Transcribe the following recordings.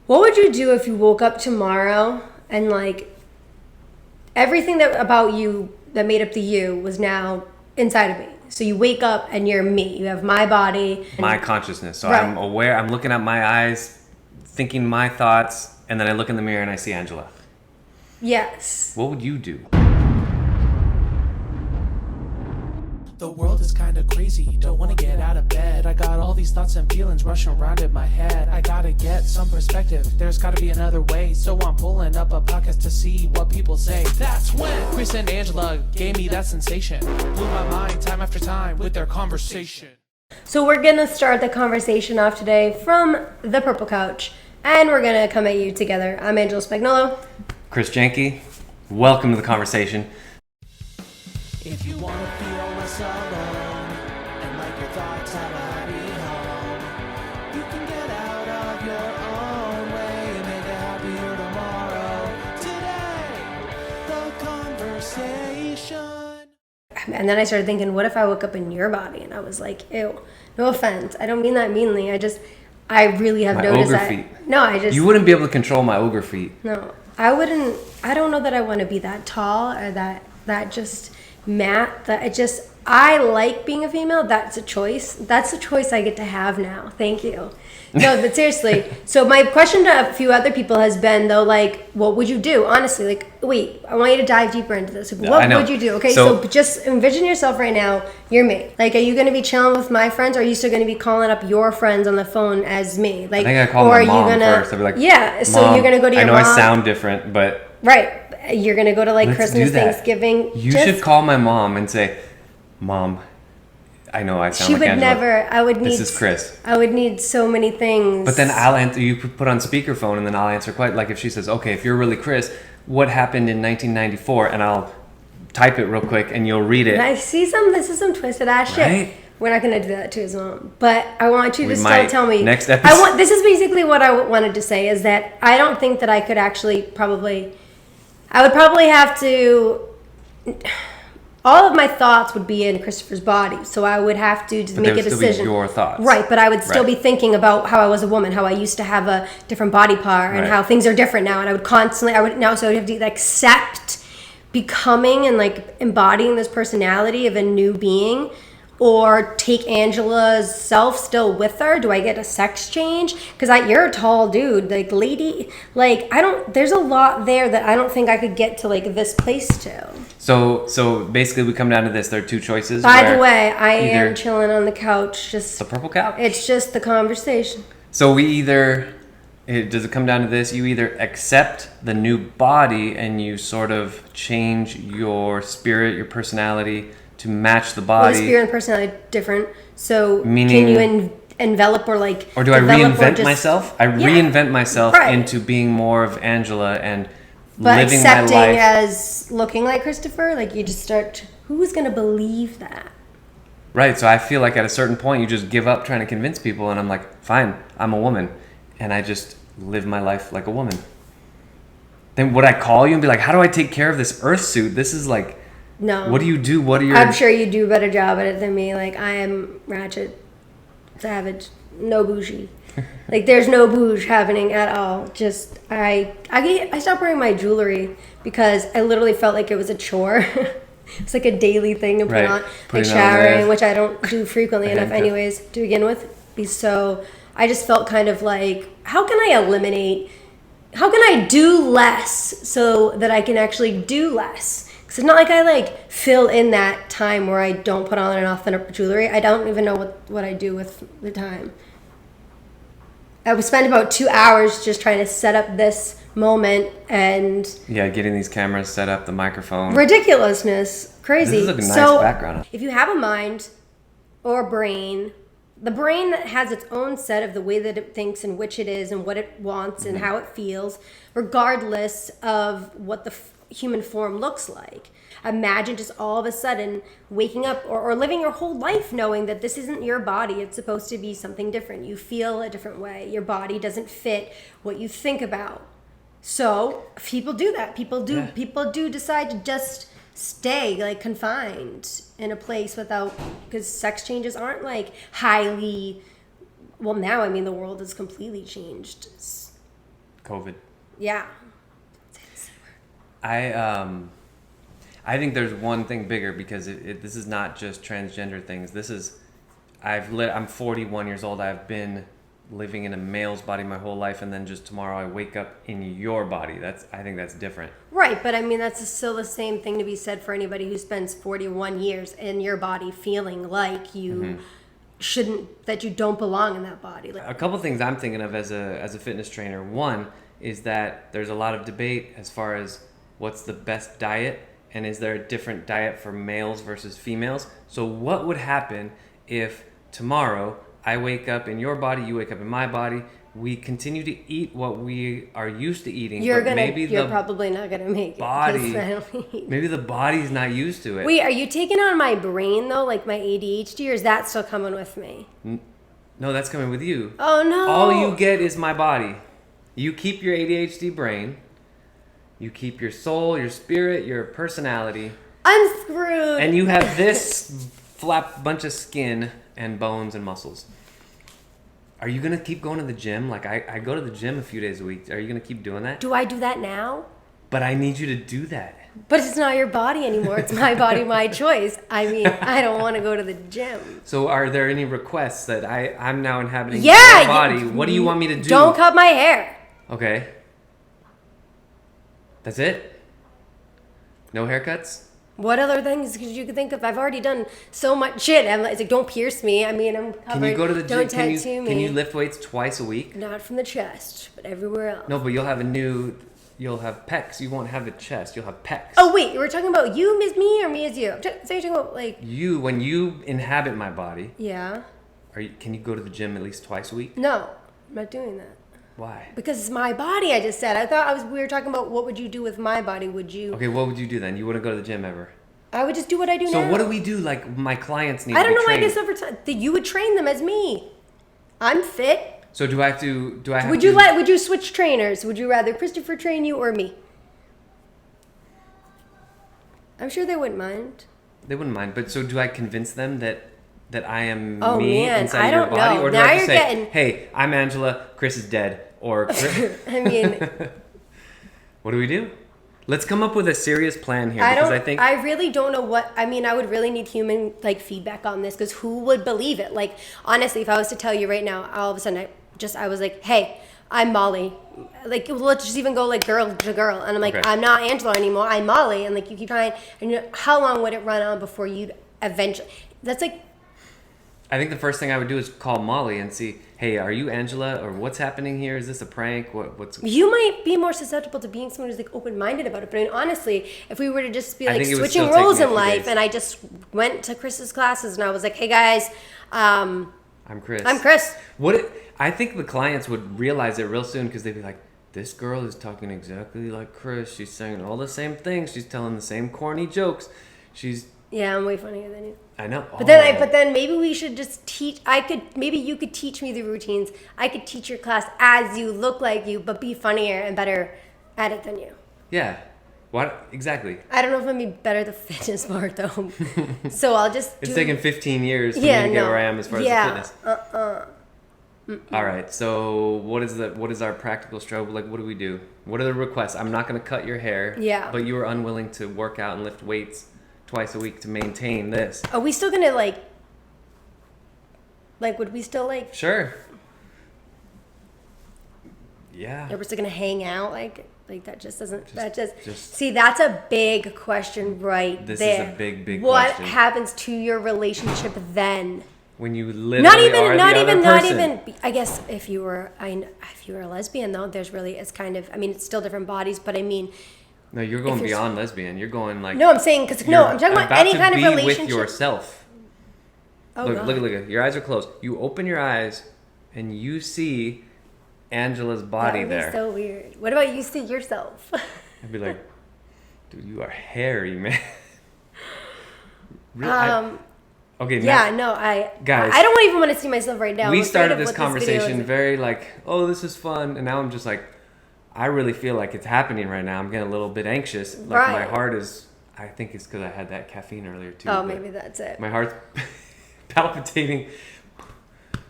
What would you do if you woke up tomorrow and like everything that about you that made up the you was now inside of me? So you wake up and you're me. You have my body. My consciousness. So Right. I'm aware. I'm looking at my eyes, thinking my thoughts, and then I look in the mirror and I see Angela. Yes. What would you do? The world is kinda crazy, don't wanna get out of bed. I got all these thoughts and feelings rushing around in my head. I gotta get some perspective, there's gotta be another way. So I'm pulling up a podcast to see what people say. That's when Chris and Angela gave me that sensation. Blew my mind time after time with their conversation. So we're going to start the conversation off today from the Purple Couch, and we're going to come at you together. I'm Angela Spagnolo. Chris Janke, welcome to the conversation. If you wanna feel less alone and like your thoughts have a happy home, you can get out of your own way and make a happier tomorrow. Today, the conversation. And then I started thinking, what if I woke up in your body? And I was like, ew, no offense. I don't mean that meanly. I really have My noticed ogre that. feet. No, I just... You wouldn't be able to control my ogre feet. No, I wouldn't. I don't know that I want to be that tall or that just matte. I like being a female. That's a choice. That's a choice I get to have now. Thank you. No, but seriously. So my question to a few other people has been though, like, what would you do? Honestly, like, wait, I want you to dive deeper into this. What would you do? Okay, so just envision yourself right now. You're me. Like, are you going to be chilling with my friends, or are you still going to be calling up your friends on the phone as me? Like, I think I call my mom first. I'd be like, yeah. So Mom, you're going to go to your I know mom. I sound different, but Right. You're going to go to like let's Christmas, do that. Thanksgiving. You should call my mom and say, Mom, I know I sound She like would Angela. never. I would need. This is Chris. I would need so many things. But then I'll answer. You put on speakerphone, and then I'll answer quite like if she says, "Okay, if you're really Chris, what happened in 1994?" And I'll type it real quick, and you'll read it. I see some. This is some twisted ass shit. Right? We're not gonna do that to his mom. But I want you to still might. tell me. Next episode. This is basically what I wanted to say. Is that I don't think that I could actually probably. I would probably have to. All of my thoughts would be in Christopher's body, so I would have to But make they a would still decision. be your thoughts. Right, but I would still Right. be thinking about how I was a woman, how I used to have a different body part, and Right. how things are different now. And I would constantly, so I would have to accept becoming and like embodying this personality of a new being, or take Angela's self still with her. Do I get a sex change? Because you're a tall dude, like lady, like there's a lot there that I don't think I could get to like this place to. So basically, we come down to this. There are two choices. By the way, I either- am chilling on the couch. Just The purple couch. it's just the conversation. So does it come down to this? You either accept the new body and you sort of change your spirit, your personality to match the Well, body. the spirit and personality are different. So Meaning- can you envelop or like? Or do I develop or reinvent just- myself? I Yeah. reinvent myself Right. into being more of Angela and But living my accepting life. as looking like Christopher, like you just start. Who's gonna believe that? Right, so I feel like at a certain point you just give up trying to convince people, and I'm like, fine, I'm a woman, and I just live my life like a woman. Then would I call you and be like, how do I take care of this earth suit? This is like, No. what do you do? What are your... I'm sure you do a better job at it than me. Like I am ratchet, savage, no bougie. Like there's no bouge happening at all. Just I stopped wearing my jewelry because I literally felt like it was a chore. It's like a daily thing to put Right. on, Putting like it on showering, there. which I don't do frequently enough, handcuff. anyways, to begin with. So I just felt kind of like, how can I do less so that I can actually do less? Because it's not like I like fill in that time where I don't put on enough jewelry. I don't even know what I do with the time. I would spend about 2 hours just trying to set up this moment and Yeah, getting these cameras set up, the microphone. ridiculousness, crazy. This is a nice So background. if you have a mind or a brain, the brain has its own set of the way that it thinks and which it is and what it wants and how it feels, regardless of what the human form looks like. Imagine just all of a sudden waking up or living your whole life knowing that this isn't your body. It's supposed to be something different. You feel a different way. Your body doesn't fit what you think about. So people do that. People do decide to just stay like confined in a place without, because sex changes aren't like highly, well now I mean the world has completely changed. COVID. Yeah. I think there's one thing bigger because this is not just transgender things. This is, I'm 41 years old. I've been living in a male's body my whole life, and then just tomorrow I wake up in your body. I think that's different. Right, but I mean, that's still the same thing to be said for anybody who spends 41 years in your body feeling like you that you don't belong in that body. Like, A couple things I'm thinking of as a fitness trainer. One is that there's a lot of debate as far as what's the best diet, and is there a different diet for males versus females. So what would happen if tomorrow I wake up in your body, you wake up in my body, we continue to eat what we are used to eating, you're the probably not gonna make body, it. maybe the body's not used to it. Wait, are you taking on my brain though, like my ADHD, or is that still coming with me? No, that's coming with you. Oh no! All you get is my body. You keep your ADHD brain. You keep your soul, your spirit, your personality. I'm screwed. And you have this flap bunch of skin and bones and muscles. Are you going to keep going to the gym? Like, I go to the gym a few days a week. Are you going to keep doing that? Do I do that now? But I need you to do that. But it's not your body anymore. It's my body, my choice. I mean, I don't want to go to the gym. So are there any requests that I'm now inhabiting your body? What do you want me to do? Don't cut my hair. Okay. That's it? No haircuts? What other things could you think of? I've already done so much shit. It's like, don't pierce me. I mean, I'm covered. Can you go to the gym? Don't tattoo me. Can you lift weights twice a week? Not from the chest, but everywhere else. No, but you'll have pecs. You won't have the chest. You'll have pecs. Oh, wait. You were talking about you as me or me as you? So you're talking about, like... You, when you inhabit my body. Yeah. Can you go to the gym at least twice a week? No, I'm not doing that. Why? Because it's my body, I just said. I thought we were talking about what would you do with my body. Would you... Okay, what would you do then? You wouldn't go to the gym ever? I would just do what I do now. So what do we do? Like, my clients need to be I don't know. trained. I guess over time you would train them as me. I'm fit. So do I have to? Would you switch trainers? Would you rather Christopher train you or me? I'm sure they wouldn't mind. They wouldn't mind. But so do I convince them that I am Oh, me man, inside I your don't body? know. Or do Now I have to you're say, getting- hey, I'm Angela, Chris is dead, or I mean, what do we do? Let's come up with a serious plan here, I really don't know what. I mean, I would really need human feedback on this, because who would believe it? Like, honestly, if I was to tell you right now, all of a sudden I was like, hey, I'm Molly. Like, let's just even go like girl to girl, and I'm like, Okay. I'm not Angela anymore. I'm Molly, and like you keep trying, and how long would it run on before you'd eventually? That's like. I think the first thing I would do is call Molly and see, hey, are you Angela, or what's happening here? Is this a prank? What's? You might be more susceptible to being someone who's like open-minded about it. But I mean, honestly, if we were to just be I like think it would switching still take roles me a in few life, days. and I just went to Chris's classes and I was like, hey guys, I'm Chris. I'm Chris. I think the clients would realize it real soon, because they'd be like, this girl is talking exactly like Chris. She's saying all the same things. She's telling the same corny jokes. Yeah, I'm way funnier than you. I know. But then maybe we should just teach. Maybe you could teach me the routines. I could teach your class as you, look like you, but be funnier and better at it than you. Yeah. What exactly? I don't know if I'm gonna be better at the fitness part though. So I'll just. It's taken 15 years for Yeah, me to get no. where I am as far Yeah. as the fitness. All right. So what is our practical strobe? Like, what do we do? What are the requests? I'm not going to cut your hair. Yeah. But you were unwilling to work out and lift weights twice a week to maintain this. Are we still gonna like? Would we still like? Sure. Yeah. Are we still gonna hang out like that? Just doesn't. Just- See, that's a big question right This there. is a big What question. happens to your relationship then? When you literally are the other person. I guess if you were a lesbian though, it's kind of. I mean, it's still different bodies, but I mean. No, you're going if you're- beyond lesbian. You're going like. No, I'm saying I'm talking about any kind of relationship. With yourself. Oh, look, God. look. Your eyes are closed. You open your eyes, and you see Angela's body That would there. be so weird. What about you see yourself? I'd be like, dude, you are hairy, man. Really? Okay, Yeah, now, no, guys, I don't even want to see myself right now. we I'm afraid started of this what video conversation is. very like, oh, this is fun, and now I'm just like, I really feel like it's happening right now. I'm getting a little bit anxious. Like my Right. heart is. I think it's because I had that caffeine earlier too. Oh, but maybe that's it. my heart's palpitating.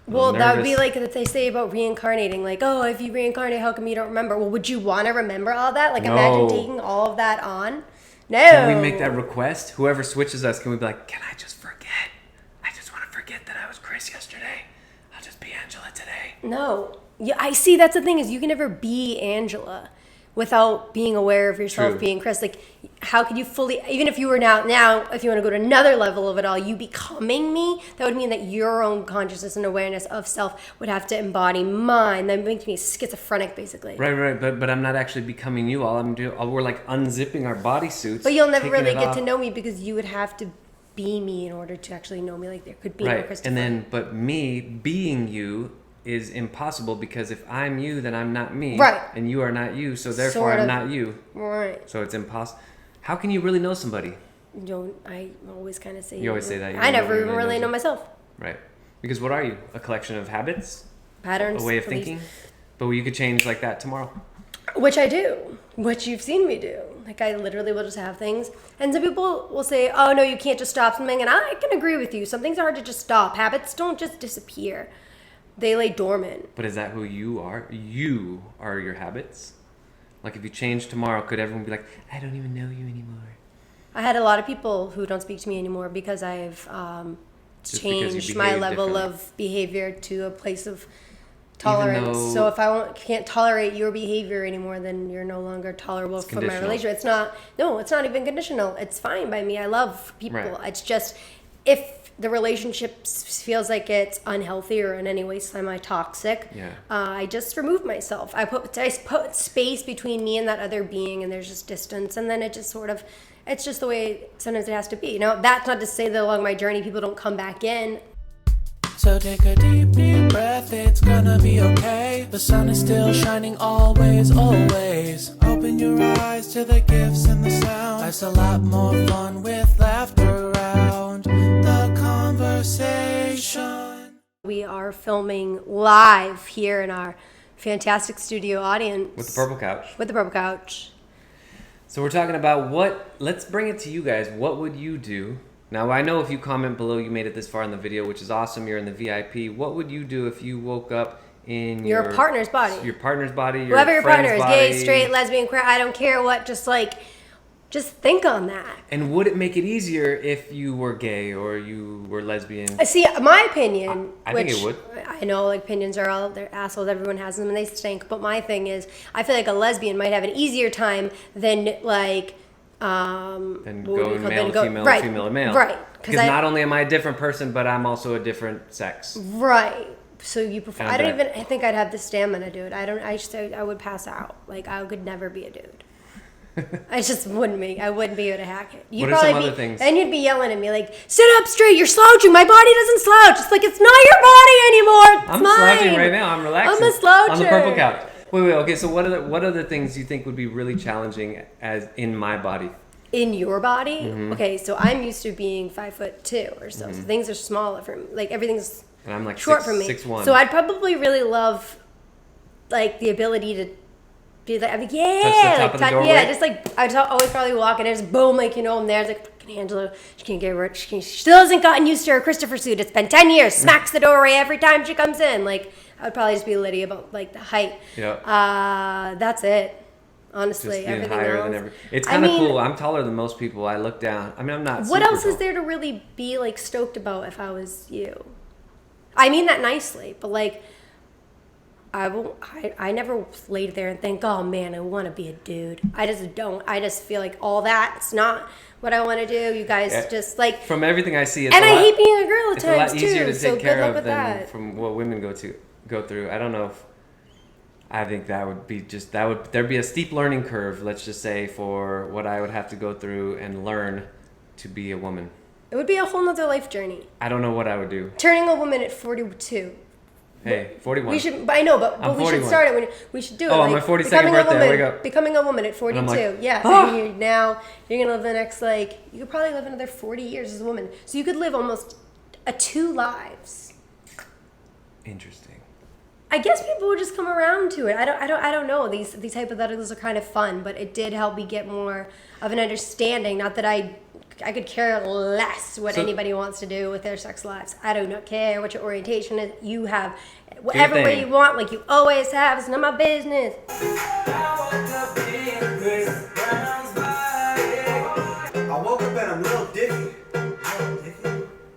Well, that would be nervous. like that they say about reincarnating. Like, oh, if you reincarnate, how come you don't remember? Well, would you want to remember all that? Like, imagine No. taking all of that on. No. Can we make that request? Whoever switches us, can we be like, can I just forget? I just want to forget that I was Chris yesterday. I'll just be Angela today. No. Yeah, I see. That's the thing is you can never be Angela without being aware of yourself True. being Chris. Like, how could you fully, even if you were now, if you want to go to another level of it all, you becoming me, that would mean that your own consciousness and awareness of self would have to embody mine. That makes me schizophrenic, basically. Right. But I'm not actually becoming you. All I'm doing, we're like unzipping our bodysuits. But you'll never taking really it get off. to know me because you would have to be me in order to actually know me. Like, there could be no Right. Christopher. And then, but me being you is impossible because if I'm you, then I'm not me. Right. And you are not you, so therefore Sort I'm of. not you. Right. So it's impossible. How can you really know somebody? I always kind of say You always say that. You I never nobody even really knows know you. myself. Right. Because what are you? A collection of habits? Patterns. A way of beliefs. thinking? But you could change like that tomorrow. Which I do, which you've seen me do. Like, I literally will just have things. And some people will say, oh, no, you can't just stop something. And I can agree with you. Some things are hard to just stop. Habits don't just disappear. They lay dormant. But is that who you are? You are your habits? Like if you change tomorrow, could everyone be like, I don't even know you anymore? I had a lot of people who don't speak to me anymore because I've Just because you changed my behave level differently. of behavior to a place of tolerance. though- So if can't tolerate your behavior anymore, then you're no longer tolerable for my conditional. relationship. It's not even conditional. It's fine by me. I love people. Right. It's just if the relationship feels like it's unhealthy or in any way semi-toxic, Yeah. I just remove myself. I put space between me and that other being, and there's just distance, and then it just sort of, it's just the way sometimes it has to be. Now, that's not to say that along my journey people don't come back in. So take a deep, deep breath, it's gonna be okay. The sun is still shining always, always. Open your eyes to the gifts and the sound. Life's a lot more fun with laughter around the conversation. We are filming live here in our fantastic studio audience. With the purple couch. With the purple couch. So we're talking about let's bring it to you guys. What would you do? Now, I know if you comment below, you made it this far in the video, which is awesome. You're in the VIP. What would you do if you woke up in Your partner's body. Your partner's body, your Whoever your partner friend's is, gay, body. straight, lesbian, queer, I don't care what, just think on that. And would it make it easier if you were gay or you were lesbian? See, my opinion, I think it would. I know, like, opinions are all, they're assholes, everyone has them, and they stink, but my thing is, I feel like a lesbian might have an easier time than, like, Then what would going we call- male then to go- female, right, female to male. Right. Because not only am I a different person, but I'm also a different sex. Right. So you prefer, And I don't that- even, I think I'd have the stamina, dude. I would pass out. Like, I could never be a dude. I just wouldn't be able to hack it. You'd What are some probably other things? Then you'd be yelling at me like, sit up straight, you're slouching, my body doesn't slouch. It's like, it's not your body anymore, it's I'm mine. slouching right now. I'm relaxing. I'm a sloucher. On the purple couch. Wait. Okay. So what are the things you think would be really challenging as in my body? In your body? Mm-hmm. Okay, so I'm used to being 5'2" or so. So things are smaller for me. Like, everything's And I'm like short for me. 6'1". So I'd probably really love, like, the ability to be like, I'd be, yeah, Touch the top like, of the doorway? yeah, just like, I'd always probably walk and just boom, like, you know, I'm there, it's like, fucking Angela, she can't get rich, she still hasn't gotten used to her Christopher suit, it's been 10 years, smacks the doorway every time she comes in, like, I would probably just be litty about, like, the height. Yeah. That's it, honestly. Just being Everything higher else. than every. It's I kind of mean, cool. I'm taller than most people. I look down. I mean, I'm not. What super else is tall. there to really be, like, stoked about if I was you? I mean that nicely, but, like, I never laid there and think, oh man, I want to be a dude. I just don't. I just feel like all that's not what I want to do. You guys just like, From everything I see, it's and a I lot, hate being a girl at it's a lot times easier too. to So take good care luck of with than that. from what women go through. I don't know if. I think that would be there'd be a steep learning curve. Let's just say for what I would have to go through and learn to be a woman. It would be a whole nother life journey. I don't know what I would do. Turning a woman at 42. Hey, 41. We should, but I know, but I'm we should 41. start it when we should do it. Oh, on my 42nd birthday, way to go. Becoming a woman at 42. And I'm like, yeah. ah! And you're gonna live the next, like, you could probably live another 40 years as a woman. So you could live almost 2 lives. Interesting. I guess people would just come around to it. I don't know. These hypotheticals are kind of fun, but it did help me get more of an understanding. Not that I I could care less what So- anybody wants to do with their sex lives. I do not care what your orientation is. You have whatever way you want, like you always have. It's none of my business. I woke up and I'm real dicky.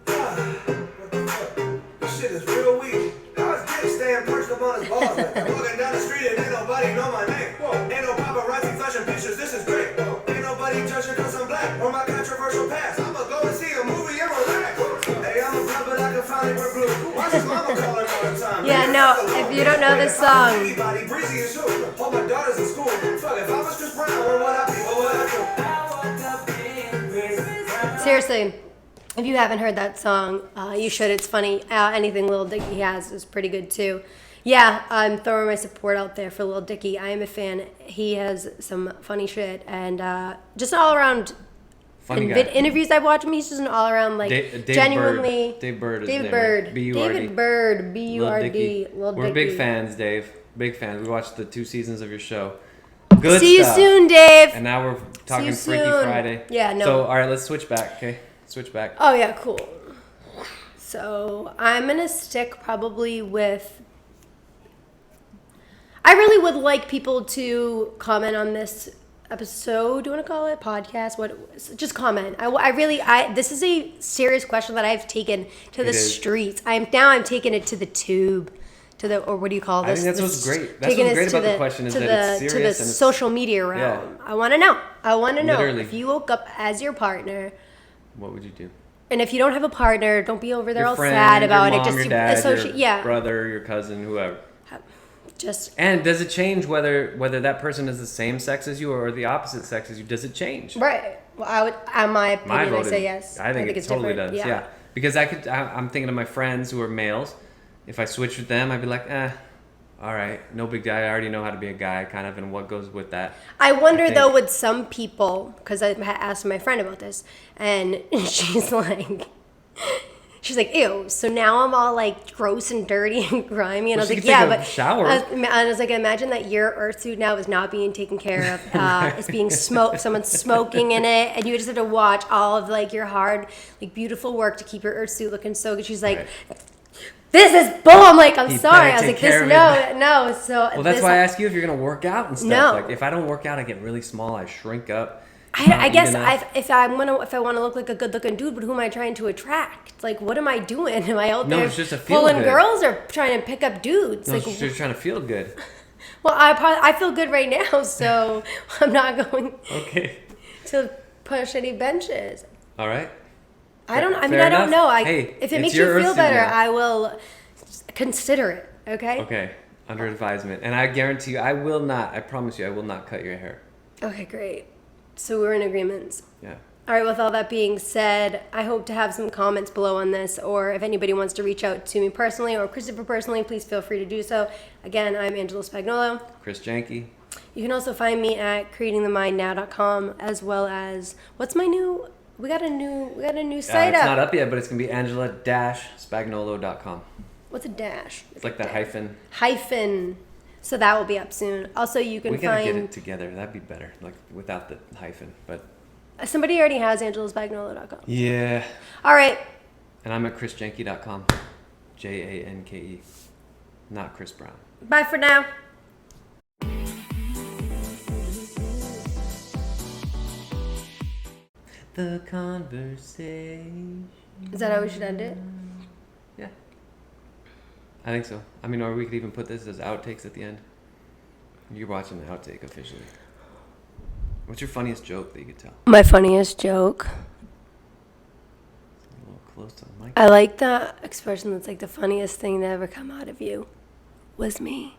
What the fuck? This shit is real weak. How is Dick staying perched up on his balls like that? Walking down the street and ain't nobody know my name. Ain't no paparazzi flashing pictures, this is great. Ain't nobody judging cause I'm black or my controversial past. I'ma go and see a movie and relax. Hey, I'm a blood, but I can finally wear blue. Watch his mama calling all the time. Yeah, no, if you don't know this song. Anybody breezy as who? All my daughters in school. Fuck, if I was Chris Brown, what would I be? What would I do? Seriously, if you haven't heard that song, you should. It's funny. Anything Lil Dicky has is pretty good too. Yeah, I'm throwing my support out there for Lil Dicky. I am a fan. He has some funny shit and just all around. Funny In guy. vid interviews I've watched him, he's just an all around like Dave genuinely. Bird. Dave Bird is David his name, right? Bird. B-U-R-D. David Bird. B-U-R-D. Lil We're Dicky. big fans, Dave. Big fans. We watched the 2 seasons of your show. Good See stuff. you soon, Dave. And now we're talking you Freaky soon. Friday. Yeah, no. So, all right, let's switch back, okay? Switch back. Oh yeah, cool. So I'm gonna stick probably with. I really would like people to comment on this episode. Do you want to call it podcast? What? Just comment. I really. This is a serious question that I've taken to the It is. streets. I'm taking it to the tube. To the, or what do you call I this? think that's what's great. That's taking what's it great to about the question is to that it's to serious the and it's- social media realm. Yeah. I want to know. I want to know Literally. if you woke up as your partner. What would you do? And if you don't have a partner, don't be over there Your all friend, sad about your it. mom, Just your dad, associate, your yeah. brother, your cousin, whoever. Just And does it change whether that person is the same sex as you or the opposite sex as you? Does it change? right. Well, I would. In my opinion, My vote I say is- yes. I think it it's totally different. does. Yeah. Because I'm thinking of my friends who are males. If I switch with them, I'd be like, all right, no big deal. I already know how to be a guy, kind of, and what goes with that. I wonder think- though with some people, because I asked my friend about this, and she's like, ew. So now I'm all like gross and dirty and grimy, and Well, I was she like, could yeah, take a but shower. I was like, imagine that your earth suit now is not being taken care of. It's being smoked. Someone's smoking in it, and you just have to watch all of like your hard, like beautiful work to keep your earth suit looking so good. She's like. Right. This is bull. I'm like, I'm You sorry. better I was take like, care this, of it. no. So Well, that's this- why I ask you if you're gonna work out and stuff. No. Like, if I don't work out, I get really small. I shrink up. I guess Not eat enough. if I want to look like a good looking dude, but who am I trying to attract? Like, what am I doing? Am I out No, there it's just to feel pulling good. girls or trying to pick up dudes? No, like, she's just trying to feel good. well, I feel good right now, so I'm not going Okay. to push any benches. All right. I don't. I mean, Fair I don't enough. know. Hey, If it it's makes your you feel earth suit better, now. I will consider it. Okay. Okay. Under advisement, and I guarantee you, I will not. I promise you, I will not cut your hair. Okay. Great. So we're in agreement. Yeah. All right, with all that being said, I hope to have some comments below on this, or if anybody wants to reach out to me personally or Christopher personally, please feel free to do so. Again, I'm Angela Spagnolo. Chris Janke. You can also find me at creatingthemindnow.com, as well as what's my new? We got a new site It's up. not up yet, but it's gonna be angela-spagnolo.com. What's a dash? It's like the hyphen. Hyphen. So that will be up soon. Also, you can We gotta get find it together. That'd be better, like without the hyphen. But somebody already has angelaSpagnolo.com. yeah. All right. And I'm at chrisjanke.com. Janke. Not Chris Brown. Bye for now. The conversation. Is that how we should end it? Yeah. I think so. I mean, or we could even put this as outtakes at the end. You're watching the outtake officially. What's your funniest joke that you could tell? My funniest joke. A little close to the mic. I like the expression that's like the funniest thing to ever come out of you was me.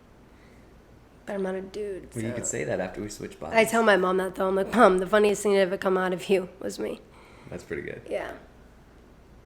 But I'm not a dude. Well, you so- could say that after we switch bodies. I tell my mom that though. I'm like, Mom, the funniest thing to ever come out of you was me. That's pretty good. Yeah.